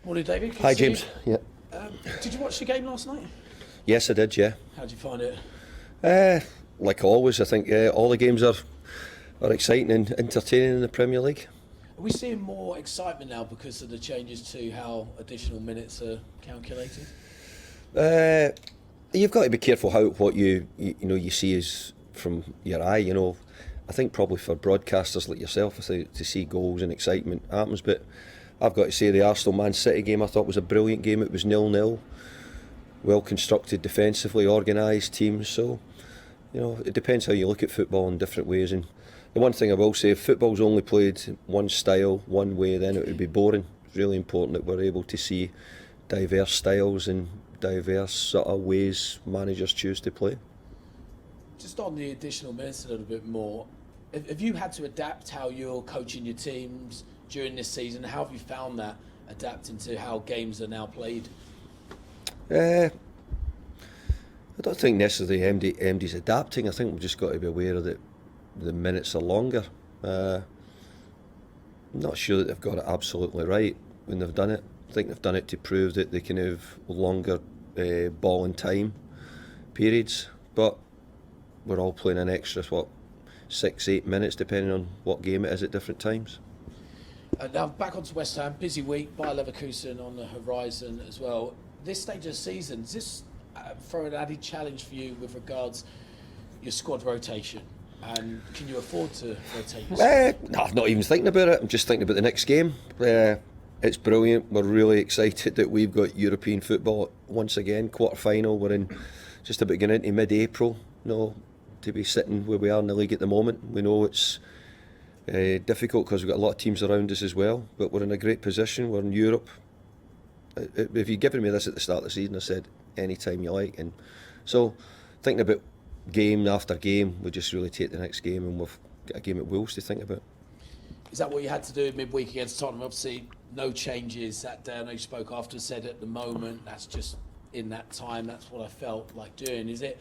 Morning, David. Good Hi, to see James. you. Yeah. Did you watch the game last night? Yes, I did. Yeah. How did you find it? Like always, I think all the games are exciting and entertaining in the Premier League. Are we seeing more excitement now because of the changes to how additional minutes are calculated? You've got to be careful what you see is from your eye. I think probably for broadcasters like yourself, to see goals and excitement happens. But I've got to say the Arsenal-Man City game I thought was a brilliant game. It was 0-0, well constructed defensively, organised teams. So it depends how you look at football in different ways. And the one thing I will say, if football's only played one style, one way, then it would be boring. It's really important that we're able to see diverse styles and diverse sort of ways managers choose to play. Just on the additional minutes a little bit more, have you had to adapt how you're coaching your teams during this season? How have you found that adapting to how games are now played? I don't think necessarily MD's adapting. I think we've just got to be aware that the minutes are longer. I'm not sure that they've got it absolutely right when they've done it. I think they've done it to prove that they can have longer ball and time periods, but we're all playing an extra 6-8 minutes depending on what game it is at different times. Now back onto West Ham, busy week, Bayer Leverkusen on the horizon as well. This stage of the season, is this throw an added challenge for you with regards your squad rotation? And can you afford to rotate your squad? No, I'm not even thinking about it. I'm just thinking about the next game. It's brilliant. We're really excited that we've got European football once again. Quarter final. We're in just about getting into mid-April. To be sitting where we are in the league at the moment. We know it's difficult because we've got a lot of teams around us as well. But we're in a great position. We're in Europe. If you'd given me this at the start of the season, I said any time you like. And so thinking about game after game, we just really take the next game, and we've got a game at Wolves to think about. Is that what you had to do midweek against Tottenham? Obviously, no changes that day. I know you spoke after, said at the moment, that's just in that time, that's what I felt like doing. Is that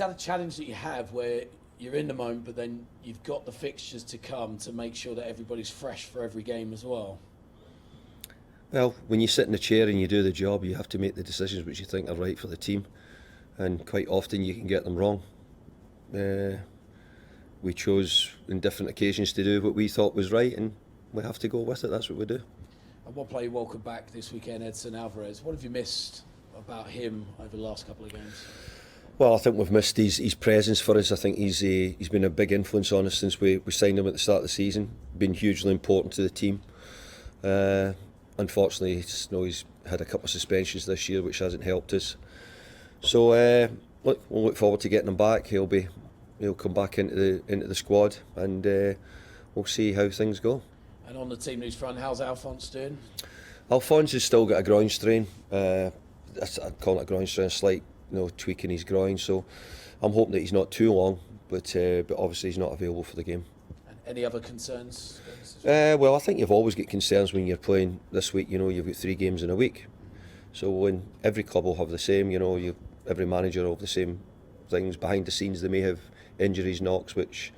a challenge that you have where you're in the moment, but then you've got the fixtures to come to make sure that everybody's fresh for every game as well? Well, when you sit in a chair and you do the job, you have to make the decisions which you think are right for the team, and quite often you can get them wrong. We chose on different occasions to do what we thought was right, and we have to go with it. That's what we do. And one player you welcome back this weekend, Edson Alvarez. What have you missed about him over the last couple of games? Well, I think we've missed his presence for us. I think he's been a big influence on us since we signed him at the start of the season. Been hugely important to the team. Unfortunately, he's had a couple of suspensions this year, which hasn't helped us. So we'll look forward to getting him back. He'll come back into the squad, and we'll see how things go. And on the team news front, how's Alphonse doing? Alphonse has still got a groin strain. I'd call it a groin strain, a slight tweaking his groin. So I'm hoping that he's not too long, but obviously he's not available for the game. And any other concerns? Well, I think you've always got concerns when you're playing this week. You've got 3 games in a week. So when every club will have the same, every manager will have the same things. Behind the scenes they may have injuries, knocks, which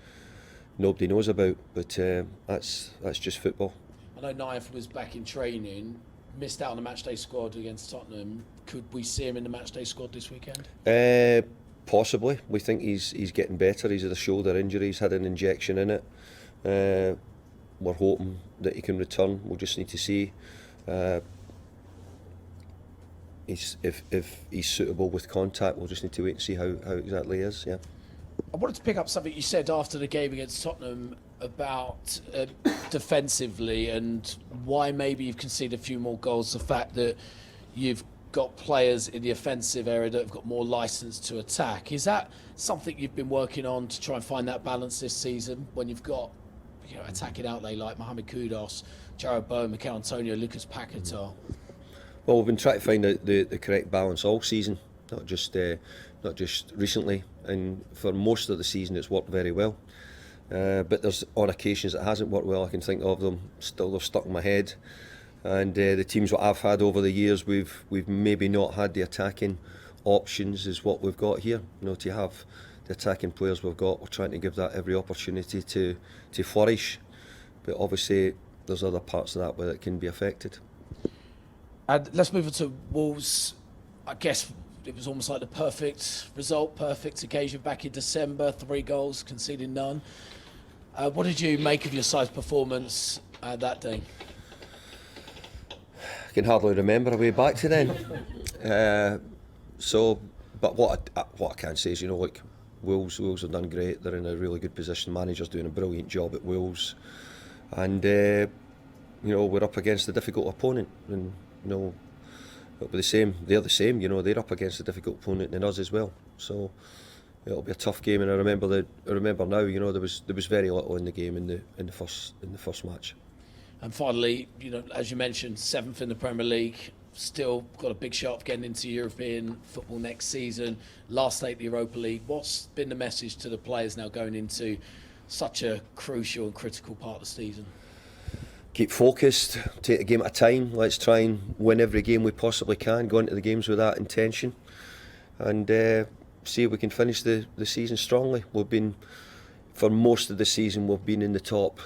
nobody knows about, but that's just football. I know Naif was back in training, missed out on the matchday squad against Tottenham. Could we see him in the matchday squad this weekend? Possibly. We think he's getting better. He's had a shoulder injury, he's had an injection in it. We're hoping that he can return. We'll just need to see if he's suitable with contact. We'll just need to wait and see how exactly he is. Yeah. I wanted to pick up something you said after the game against Tottenham about defensively and why maybe you've conceded a few more goals. The fact that you've got players in the offensive area that have got more licence to attack. Is that something you've been working on to try and find that balance this season when you've got attacking outlay like Mohamed Kudus, Jarrod Bowen, Mikel Antonio, Lucas Paquetá? Well, we've been trying to find out the correct balance all season, not just recently. And for most of the season, it's worked very well. But there's on occasions it hasn't worked well. I can think of them still; they're stuck in my head. And the teams what I've had over the years, we've maybe not had the attacking options as what we've got here. To have the attacking players we've got, we're trying to give that every opportunity to flourish. But obviously, there's other parts of that where it can be affected. And let's move on to Wolves. I guess it was almost like the perfect result, perfect occasion back in December. 3 goals, conceding none. What did you make of your side's performance that day? I can hardly remember a way back to then. But what I can say is, like Wolves have done great. They're in a really good position. The manager's doing a brilliant job at Wolves, and we're up against a difficult opponent, and it'll be the same. They're the same. They're up against a difficult opponent and us as well. So it'll be a tough game. And I remember now. There was very little in the game in the first match. And finally, as you mentioned, 7th in the Premier League. Still got a big shot of getting into European football next season. Last 8 the Europa League. What's been the message to the players now going into such a crucial and critical part of the season? Keep focused, take a game at a time. Let's try and win every game we possibly can, go into the games with that intention, and see if we can finish the season strongly. For most of the season, we've been in the top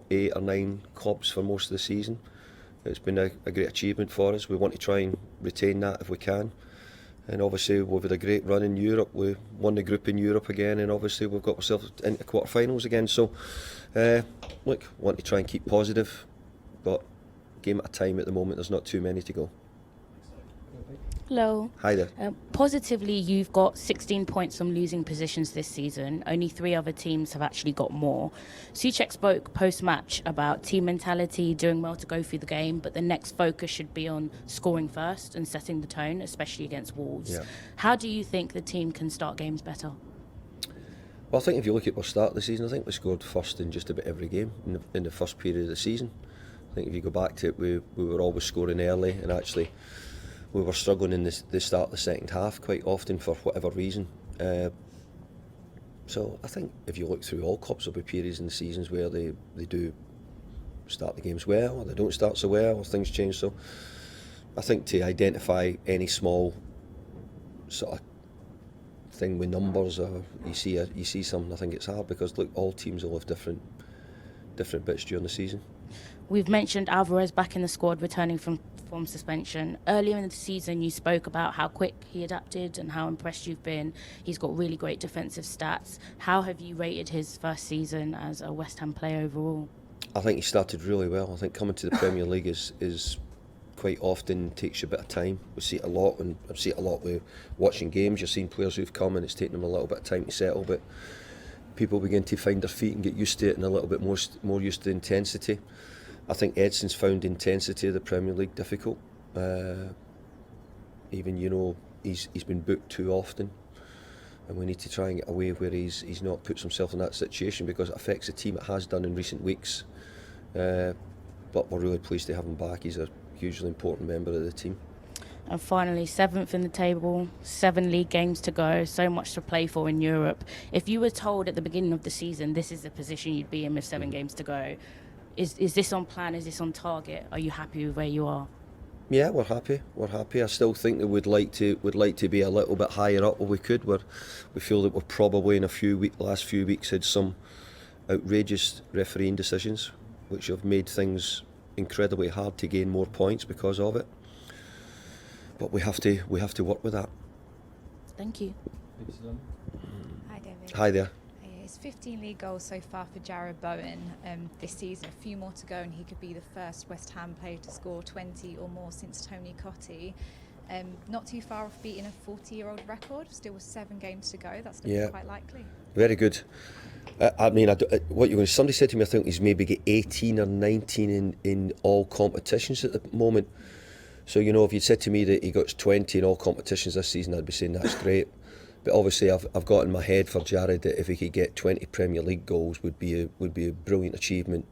8 or 9 clubs for most of the season. It's been a great achievement for us. We want to try and retain that if we can. And obviously we've had a great run in Europe. We won the group in Europe again, and obviously we've got ourselves into quarter-finals again. So, want to try and keep positive, but game at a time at the moment. There's not too many to go. Hello. Hi there. Positively, you've got 16 points from losing positions this season. Only 3 other teams have actually got more. Souček spoke post-match about team mentality, doing well to go through the game, but the next focus should be on scoring first and setting the tone, especially against Wolves. Yeah. How do you think the team can start games better? Well, I think if you look at our start of the season, I think we scored first in just about every game in the first period of the season. I think if you go back to it, we were always scoring early, and actually we were struggling in the start of the second half quite often for whatever reason. So I think if you look through all clubs, there'll be periods in the seasons where they do start the games well, or they don't start so well, or things change. So I think to identify any small sort of thing with numbers, or you see something, I think it's hard, because look, all teams will have different bits during the season. We've mentioned Alvarez back in the squad, returning from suspension. Earlier in the season, you spoke about how quick he adapted and how impressed you've been. He's got really great defensive stats. How have you rated his first season as a West Ham player overall? I think he started really well. I think coming to the Premier League is quite often takes you a bit of time. We see it a lot, and I see it a lot with watching games. You're seeing players who've come and it's taken them a little bit of time to settle, but people begin to find their feet and get used to it, and a little bit more used to the intensity. I think Edson's found the intensity of the Premier League difficult. Even he's been booked too often, and we need to try and get away where he's not puts himself in that situation, because it affects the team. It has done in recent weeks, but we're really pleased to have him back. He's a hugely important member of the team. And finally, 7th in the table, 7 league games to go, so much to play for in Europe. If you were told at the beginning of the season this is the position you'd be in with 7 games to go, is this on plan? Is this on target? Are you happy with where you are? Yeah, we're happy. I still think that we'd like to be a little bit higher up if we could. We feel that we're probably in last few weeks had some outrageous refereeing decisions, which have made things incredibly hard to gain more points because of it. But we have to work with that. Thank you. Hi, David. Hi there. It's 15 league goals so far for Jarrod Bowen this season. A few more to go, and he could be the first West Ham player to score 20 or more since Tony Cottee. Not too far off beating a 40-year-old record. Still with 7 games to go. That's looking quite likely. Very good. Somebody said to me, I think he's maybe got 18 or 19 in all competitions at the moment. So, if you'd said to me that he got 20 in all competitions this season, I'd be saying that's great. But obviously, I've got in my head for Jarrod that if he could get 20 Premier League goals, would be a brilliant achievement.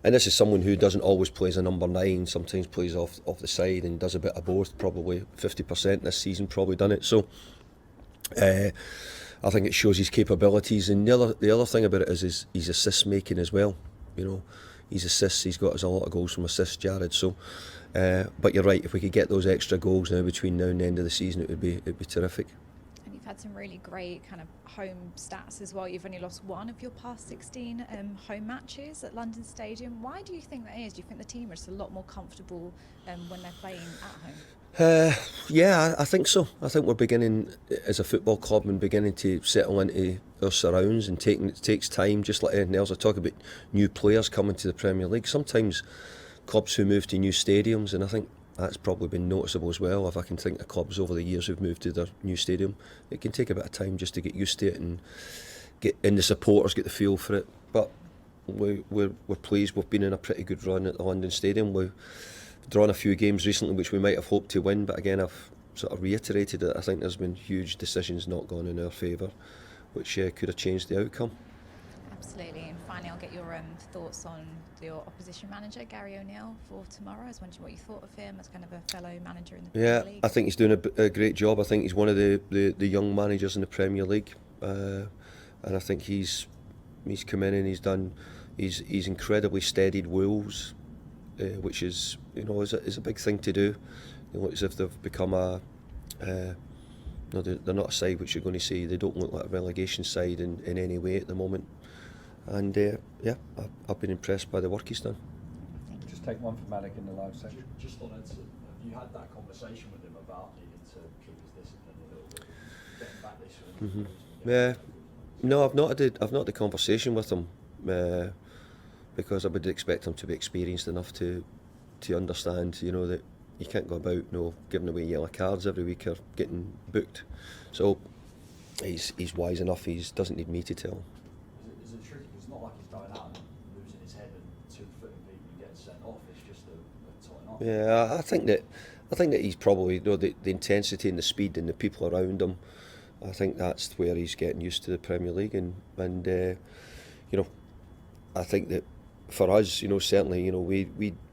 And this is someone who doesn't always play as a number 9. Sometimes plays off the side and does a bit of both. Probably 50% this season, probably done it. So, I think it shows his capabilities. And the other thing about it is his assist making as well. His assists, he's got a lot of goals from assists, Jarrod. So, but you're right. If we could get those extra goals now between now and the end of the season, it'd be terrific. And you've had some really great kind of home stats as well. You've only lost one of your past 16 home matches at London Stadium. Why do you think that is? Do you think the team are just a lot more comfortable when they're playing at home? Yeah, I think so. I think we're beginning, as a football club, and beginning to settle into our surrounds, and it takes time, just like anything else. I talk about new players coming to the Premier League. Sometimes clubs who move to new stadiums, and I think that's probably been noticeable as well. If I can think of clubs over the years who've moved to their new stadium, it can take a bit of time just to get used to it and the supporters get the feel for it. But we're pleased. We've been in a pretty good run at the London Stadium. We've drawn a few games recently which we might have hoped to win, but again I've sort of reiterated that I think there's been huge decisions not gone in our favour, which could have changed the outcome. Absolutely. And finally, I'll get your thoughts on your opposition manager, Gary O'Neill, for tomorrow. I was wondering what you thought of him as kind of a fellow manager in the Premier League. I think he's doing a great job. I think he's one of the young managers in the Premier League, and I think he's come in and he's incredibly steadied Wolves, which is is a big thing to do. It looks as if they've become they're not a side which you're going to say they don't look like a relegation side in any way at the moment. And I've been impressed by the work he's done. Just take one from Alec in the live section. Just on Edson, have you had that conversation with him about needing to keep his discipline a little bit, getting back this? No, I've not had the conversation with him because I would expect him to be experienced enough to understand, that you can't go about giving away yellow cards every week or getting booked. So he's wise enough. He doesn't need me to tell him. Is it tricky? It's not like he's going out and losing his head and two-footing people and getting sent off. It's just a tying up. Yeah, I think that he's probably the intensity and the speed and the people around him. I think that's where he's getting used to the Premier League, and I think that for us, certainly,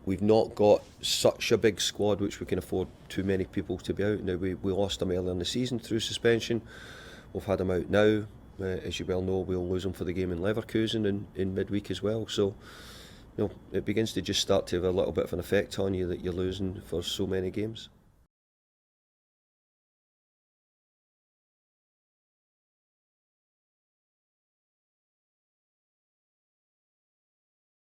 we've not got such a big squad which we can afford too many people to be out. Now we lost him earlier in the season through suspension. We've had him out now. As you well know, we'll lose him for the game in Leverkusen in midweek as well. So, it begins to just start to have a little bit of an effect on you that you're losing for so many games.